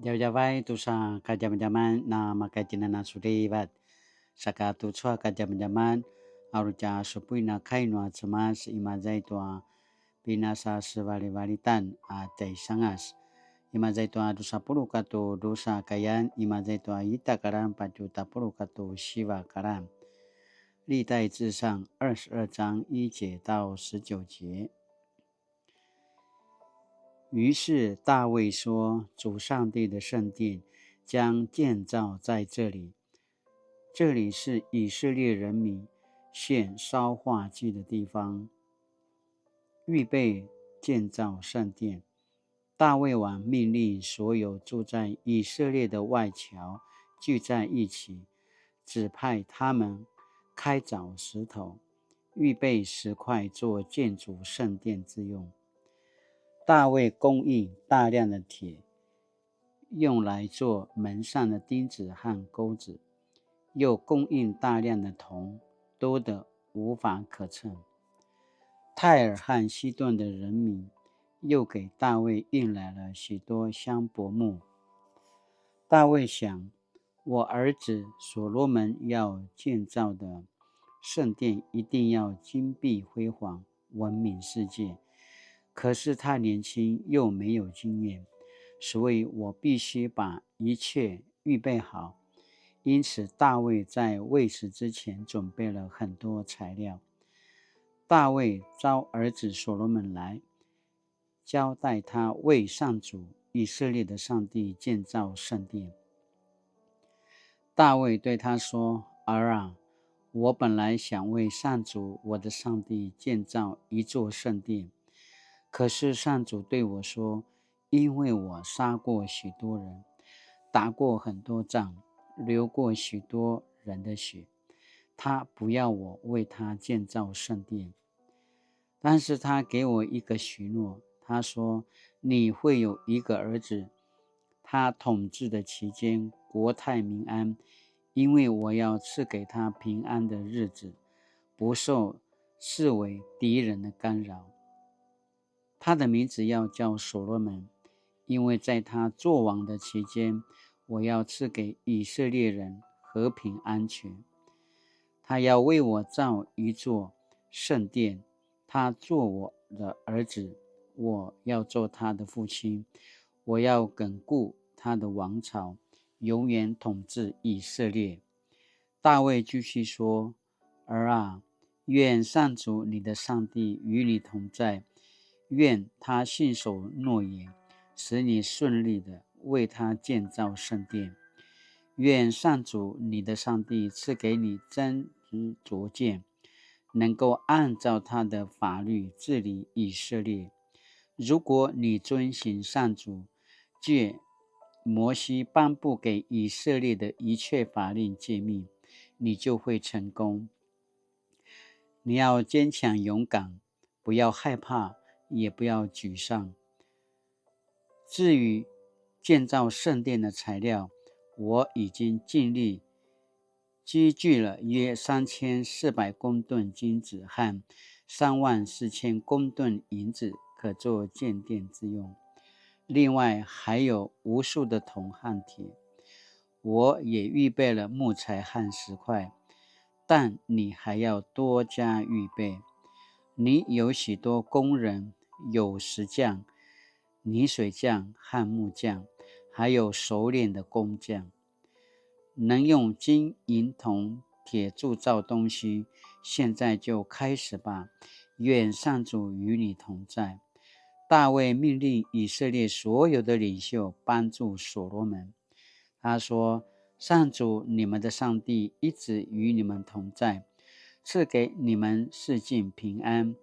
Jauh-jauh tu sa ka jaman-jaman na makaitina na sulibat. Saka tu chua ka jaman-jaman aruja supui na kainua cemas imazai tua binasa sebali-balitan jai sangas. Imazai tua dosa puluh katu dosa kayan imazai tua ita karam paju tapuluh katu siwa karam. 历代至上22章1节到19节。于是大卫说：“主上帝的圣殿将建造在这里，这里是以色列人民献烧化祭的地方。”预备建造圣殿。大卫王命令所有住在以色列的外侨聚在一起，指派他们开凿石头，预备石块做建筑圣殿之用。大卫供应大量的铁，用来做门上的钉子和钩子，又供应大量的铜，多得无法可称。泰尔和西顿的人民又给大卫运来了许多香柏木。大卫想，我儿子所罗门要建造的圣殿一定要金碧辉煌，闻名世界。可是他年轻又没有经验，所以我必须把一切预备好。因此大卫在未死之前准备了很多材料。大卫召儿子所罗门来，交代他为上主以色列的上帝建造圣殿。大卫对他说：“儿啊，我本来想为上主我的上帝建造一座圣殿，可是上主对我说，因为我杀过许多人，打过很多仗，流过许多人的血，他不要我为他建造圣殿。但是他给我一个许诺，他说，你会有一个儿子，他统治的期间国泰民安，因为我要赐给他平安的日子，不受视为敌人的干扰。他的名字要叫所罗门，因为在他作王的期间，我要赐给以色列人和平安全。他要为我造一座圣殿，他做我的儿子，我要做他的父亲，我要巩固他的王朝，永远统治以色列。大卫继续说：“儿啊，愿上主你的上帝与你同在，愿他信守诺言，使你顺利的为他建造圣殿。愿上主你的上帝赐给你真知灼见，能够按照他的法律治理以色列。如果你遵行上主借摩西颁布给以色列的一切法令诫命，你就会成功。你要坚强勇敢，不要害怕，也不要沮丧。至于建造圣殿的材料，我已经尽力积聚了约3400公吨金子和34000公吨银子，可做建殿之用。另外还有无数的铜和铁。我也预备了木材和石块，但你还要多加预备。你有许多工人，有石匠、泥水匠和木匠，还有熟练的工匠，能用金银铜铁铸造东西。现在就开始吧，愿上主与你同在。大卫命令以色列所有的领袖帮助所罗门。他说：上主你们的上帝一直与你们同在，赐给你们四境平安。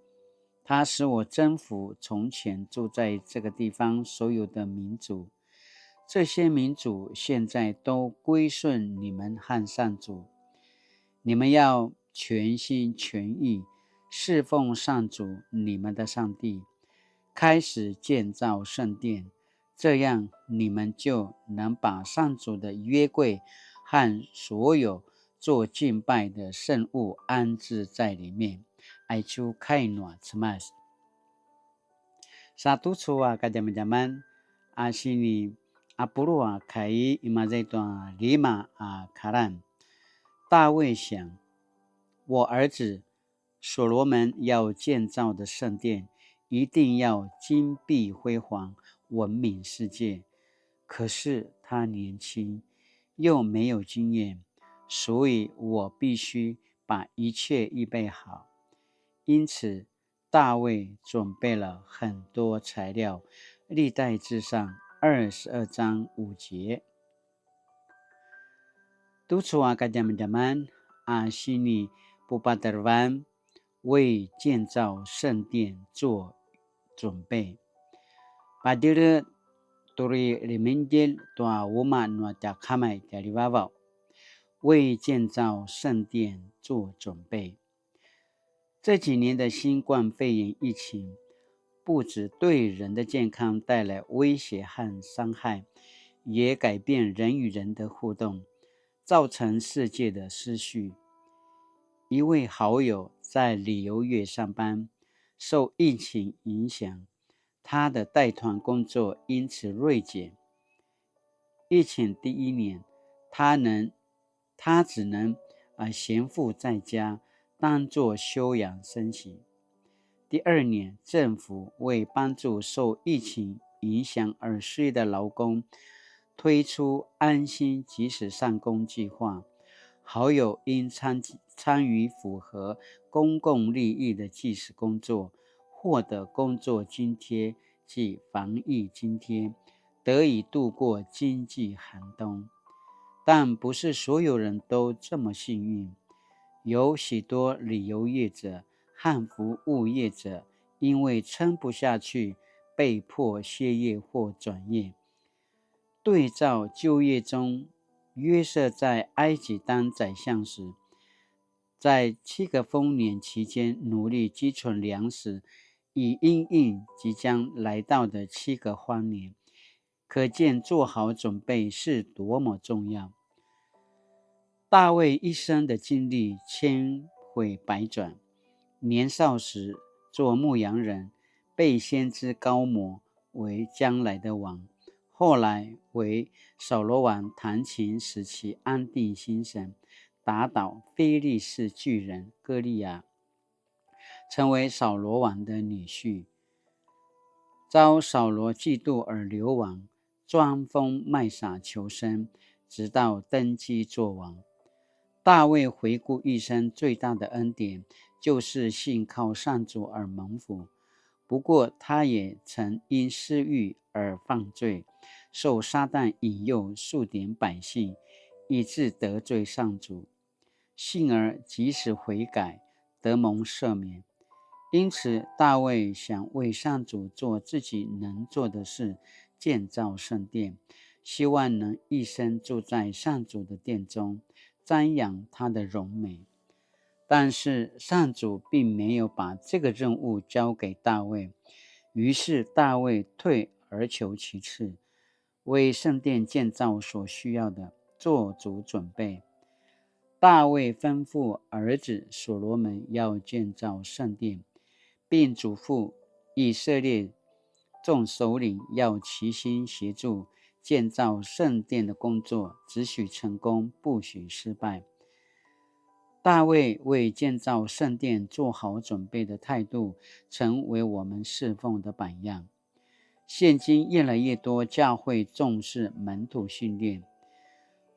他使我征服从前住在这个地方所有的民族，这些民族现在都归顺你们和上主。你们要全心全意侍奉上主你们的上帝，开始建造圣殿，这样你们就能把上主的约柜和所有做敬拜的圣物安置在里面。爱出开暖cemas。Satu ka jaman-jaman sini 阿布鲁啊凯伊伊玛这段里马啊卡兰，大卫想，我儿子所罗门要建造的圣殿，一定要金碧辉煌，闻名世界。可是他年轻，又没有经验，所以我必须把一切预备好。因此，大卫准备了很多材料。历代志上22章5节。Tutsua Kadaman Asini Pupadarvan 为建造圣殿做准备。Padil Turi Limindil Tua Wuma Nuatakamai Dalivava 为建造圣殿做准备。这几年的新冠肺炎疫情不只对人的健康带来威胁和伤害，也改变人与人的互动，造成世界的失序。一位好友在旅游业上班，受疫情影响，他的带团工作因此锐减。疫情第一年，他只能闲赋在家，当作休养生息。第二年，政府为帮助受疫情影响而失业的劳工，推出安心即时上工计划。好友因参与符合公共利益的即时工作，获得工作津贴及防疫津贴，得以度过经济寒冬。但不是所有人都这么幸运，有许多旅游业者和服务业者因为撑不下去，被迫歇业或转业。对照就业中，约瑟在埃及当宰相时，在7个丰年期间努力积存粮食，以因应即将来到的7个荒年，可见做好准备是多么重要。大卫一生的经历千回百转，年少时做牧羊人，被先知高摩为将来的王，后来为扫罗王弹琴使其安定心神，打倒非利士巨人歌利亚，成为扫罗王的女婿，遭扫罗嫉妒而流亡，装疯卖傻求生，直到登基作王。大卫回顾一生最大的恩典，就是信靠上主而蒙福。不过他也曾因私欲而犯罪，受撒旦引诱数点百姓，以致得罪上主。幸而及时悔改，得蒙赦免。因此大卫想为上主做自己能做的事，建造圣殿，希望能一生住在上主的殿中，瞻仰他的荣美。但是上主并没有把这个任务交给大卫，于是大卫退而求其次，为圣殿建造所需要的做足准备。大卫吩咐儿子所罗门要建造圣殿，并嘱咐以色列众首领要齐心协助建造圣殿的工作，只许成功，不许失败。大卫为建造圣殿做好准备的态度，成为我们侍奉的榜样。现今越来越多教会重视门徒训练，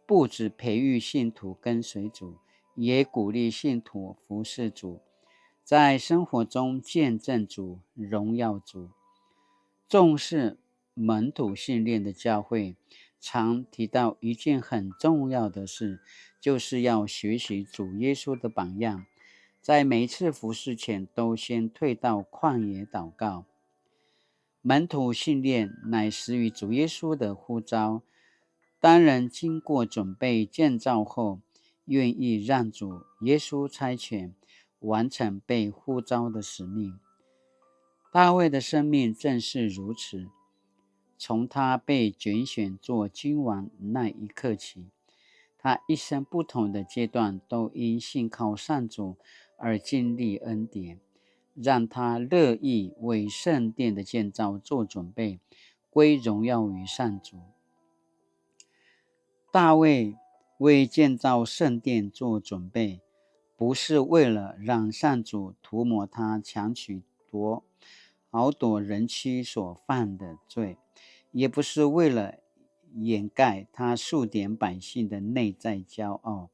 不只培育信徒跟随主，也鼓励信徒服侍主，在生活中见证主、荣耀主。重视门徒训练的教会常提到一件很重要的事，就是要学习主耶稣的榜样，在每一次服事前都先退到旷野祷告。门徒训练乃始于主耶稣的呼召，当人经过准备建造后，愿意让主耶稣差遣，完成被呼召的使命。大卫的生命正是如此，从他被拣选做君王那一刻起，他一生不同的阶段都因信靠上主而经历恩典，让他乐意为圣殿的建造做准备，归荣耀于上主。大卫为建造圣殿做准备，不是为了让上主涂抹他强取豪夺人妻所犯的罪，也不是为了掩盖他数点百姓的内在骄傲，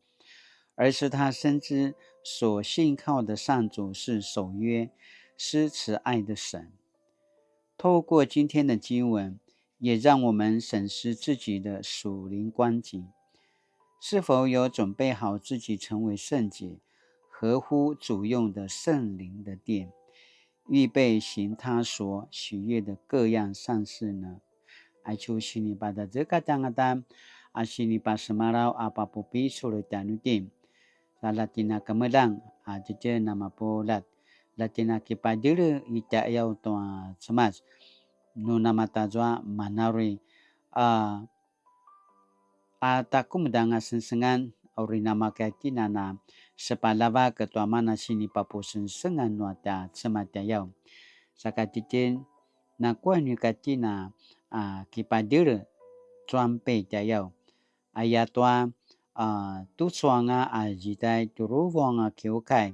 而是他深知所信靠的上主是守约、施慈爱的神。透过今天的经文，也让我们审视自己的属灵光景，是否有准备好自己成为圣洁、合乎主用的圣灵的殿，预备行他所喜悦的各样善事呢？爱求sini pada zekatangatan, asini pasmarau apa pupi sulit danutim, salatina kemedang, jeje nama polat, latina kipadire ita yau toa semas, no nama tajwa manari, taku medanga sensengan, ori nama katinana, sepalava ketua mana sini papu sensengan nuata semata yau, sakatitin na kuan katina, kipadire trang pe cha yau ayatwa tu suanga jidai turu wanga kiu kai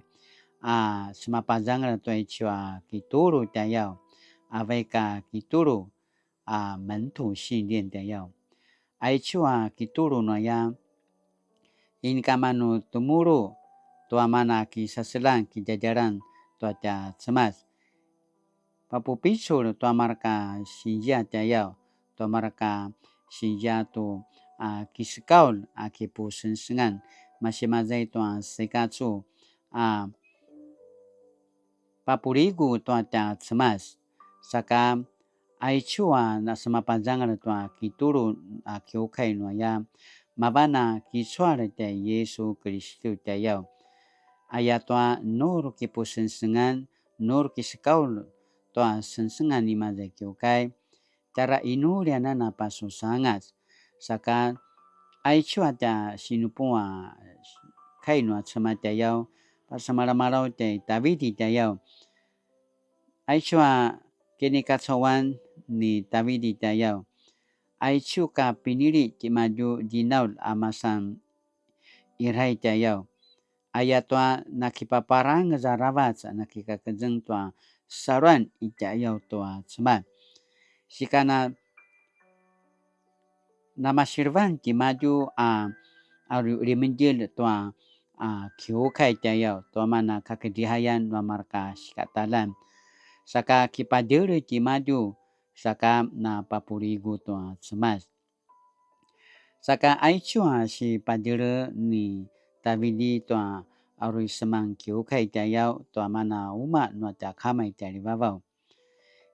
semapazang la toi chua kituru cha yau aveka kituru门徒训练的要ai chua kituru no ya in kamanu tumuru tua mana ki saselan ki jajaran tua cha semas papu pisul tua marka sinja cha yau tua marka sinja tu kisikaul kipu sensengan masih mazai tua sekacu papurigu tua ta semas saka ai chua na semapanjangan tua kituru kiukai no ya mabana kiswara ta Yesu Kristo ta yau ayat tua nur kipu sensengan nur kisikaul tua sensengan ni mazai kiukai cara inu liana na pasu sangat saka ai chua ta sinupua kai no sama ta yau pasamara-marau ta David ta yau ai chua kini katsawan ni David ta yau ai chu ka pinili ti maju dinaul amasan irai ta yau ayat tua nakipaparang zaravat nakikakajeng tua saruan ita yau tua seman sikana nama sirvan ti maju rimenjil tua kiu kai ta yau tua mana kakedihayan tua marka sikatalan saka kipadere ti maju saka na papurigu tua semas saka ai chua si padere ni Davidi tua arui semang kiu kai ta yau tua mana uma no ta kamai ta ribavau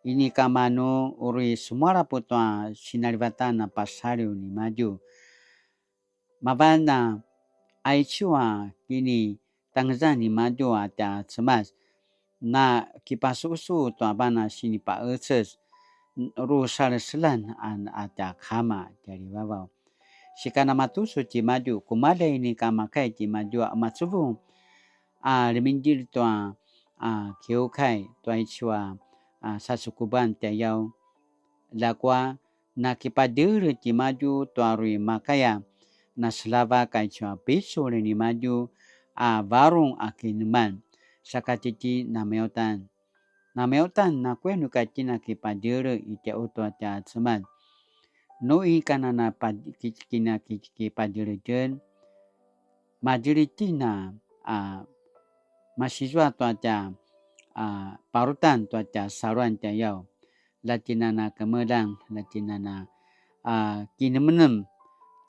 ini kamanu uri sumara putua sinarivatan na pasariu ni maju mabana ai chua kini tangzan ni maju ata semas na kipasusu tua bana sini pa eses ru selan an ata kama dari bawau sikana matusu ti maju kumada ini kamakai ti maju amatsubu liminjil tua kiukai tua chua sasukuban te yau lakwa nakipadere ti maju tuarui makaya na selava kai chua pisu ni maju varung akineman sakatiti nameotan na kwenu katina kipadere ite utua ta seman noi kanana kina kipadere jen majiritina mahasiswa tua ta parutan tua ta saruan ta yau latinana kemedang latinana kinemenem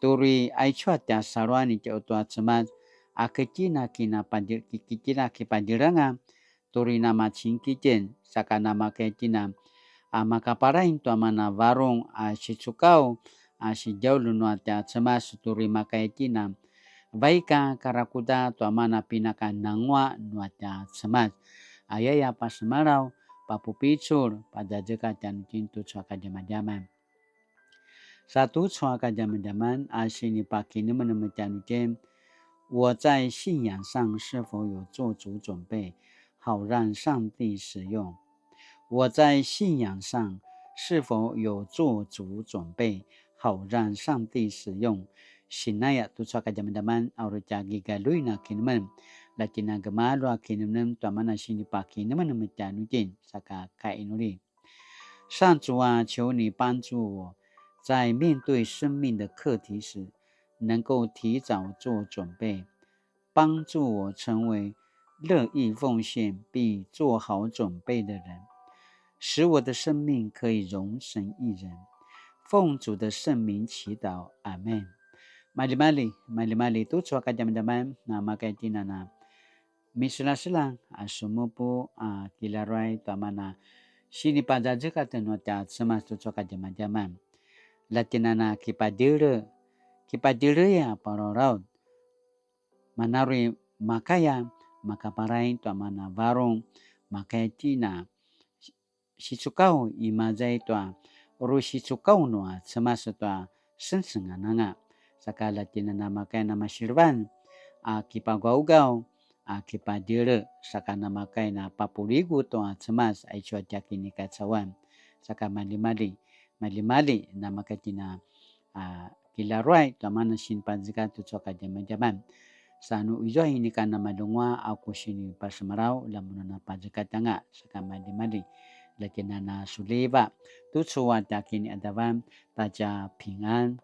turi ai chua ta saruan ite utua seman akecina kina kipadiranga turi nama cingkijen saka nama ketina makaparain tua mana varung sicukau si jauh lunua ta semas turi makaetina baika karakuda tua mana pinakan nangwa nuata semas ayaya pasmarau papu picur pada dekat dan cintu suaka jaman-jaman satu suaka jaman-jaman asini pakini menemukan jem 我在信仰上是否有做足准备，好让上帝使用？我在信仰上是否有做足准备，好让上帝使用？ Sinaya tu saka jaman-jaman auru jagi galui na kinemen. Latina gemalua kinemen tuamana sini pa kinemen mejanujin saka kainuri. 上主啊，求你帮助我，在面对生命的课题时，能够提早做准备，帮助我成为乐意奉献并做好准备的人，使我的生命可以容神一人。奉主的圣名祈祷，阿门。Mali-mali tu suaka jaman-jaman na makai tinana. Misla silang asumupu kilarai tamana. Sini pada jika tenuata semas tu suaka jaman-jaman. Latinana kipadire ya parorau. Manarui makaya makaparai tamana varong makai tina. Sisukau imazai tua. Uru sisukau noa semas tua sensengananga. Sakala tinana makai nama sirvan kipagau-gau kipadire sakana makai na papurigu to semas aichua jakini katsawan saka mali-mali na makai tina kilaruai to mana sin panzika tu soka jaman-jaman sanu ijo ini kana malungwa aku sini pasmarau lamunana panzika tanga saka mali-mali lakinana suleba tu suwa jakini adawan taja 平安